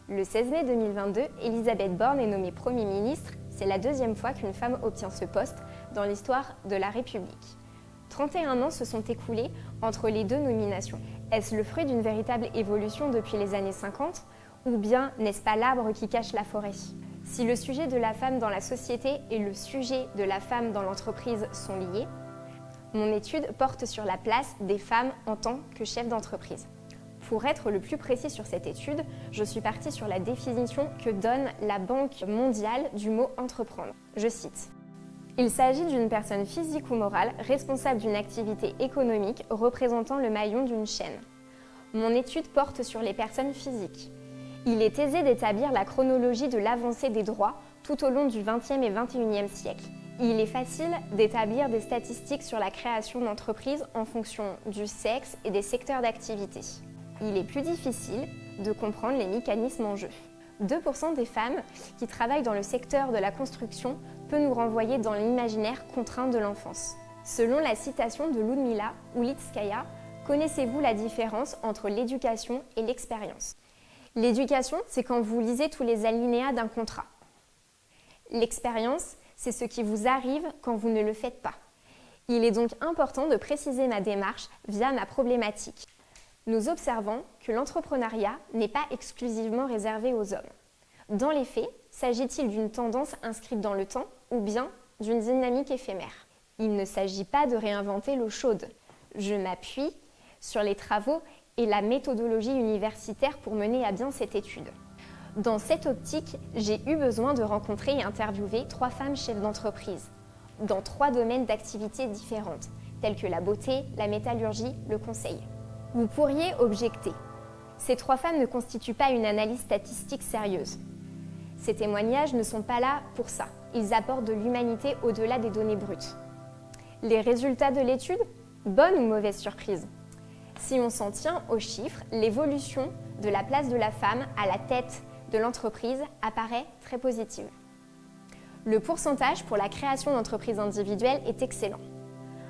Le 16 mai 2022, Elisabeth Borne est nommée Premier ministre. C'est la deuxième fois qu'une femme obtient ce poste dans l'histoire de la République. 31 ans se sont écoulés entre les deux nominations. Est-ce le fruit d'une véritable évolution depuis les années 50 ou bien n'est-ce pas l'arbre qui cache la forêt? Si le sujet de la femme dans la société et le sujet de la femme dans l'entreprise sont liés, mon étude porte sur la place des femmes en tant que chef d'entreprise. Pour être le plus précis sur cette étude, je suis partie sur la définition que donne la Banque mondiale du mot « entreprendre ». Je cite. Il s'agit d'une personne physique ou morale responsable d'une activité économique représentant le maillon d'une chaîne. Mon étude porte sur les personnes physiques. Il est aisé d'établir la chronologie de l'avancée des droits tout au long du XXe et XXIe siècle. Il est facile d'établir des statistiques sur la création d'entreprises en fonction du sexe et des secteurs d'activité. Il est plus difficile de comprendre les mécanismes en jeu. 2% des femmes qui travaillent dans le secteur de la construction peut nous renvoyer dans l'imaginaire contraint de l'enfance. Selon la citation de Ludmila Ulitskaya, connaissez-vous la différence entre l'éducation et l'expérience? L'éducation, c'est quand vous lisez tous les alinéas d'un contrat. L'expérience, c'est ce qui vous arrive quand vous ne le faites pas. Il est donc important de préciser ma démarche via ma problématique. Nous observons que l'entrepreneuriat n'est pas exclusivement réservé aux hommes. Dans les faits, s'agit-il d'une tendance inscrite dans le temps ou bien d'une dynamique éphémère? Il ne s'agit pas de réinventer l'eau chaude. Je m'appuie sur les travaux et la méthodologie universitaire pour mener à bien cette étude. Dans cette optique, j'ai eu besoin de rencontrer et interviewer 3 femmes chefs d'entreprise dans 3 domaines d'activités différentes, tels que la beauté, la métallurgie, le conseil. Vous pourriez objecter. Ces 3 femmes ne constituent pas une analyse statistique sérieuse. Ces témoignages ne sont pas là pour ça. Ils apportent de l'humanité au-delà des données brutes. Les résultats de l'étude? Bonne ou mauvaise surprise? Si on s'en tient aux chiffres, l'évolution de la place de la femme à la tête de l'entreprise apparaît très positive. Le pourcentage pour la création d'entreprises individuelles est excellent.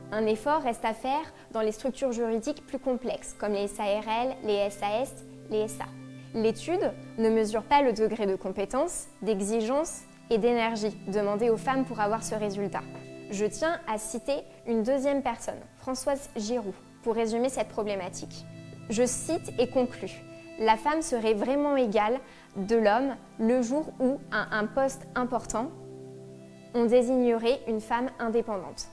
Un effort reste à faire dans les structures juridiques plus complexes, comme les SARL, les SAS, les SA. L'étude ne mesure pas le degré de compétence, d'exigence et d'énergie demandé aux femmes pour avoir ce résultat. Je tiens à citer une deuxième personne, Françoise Giroud, pour résumer cette problématique. Je cite et conclus. La femme serait vraiment égale de l'homme le jour où, à un poste important, on désignerait une femme indépendante.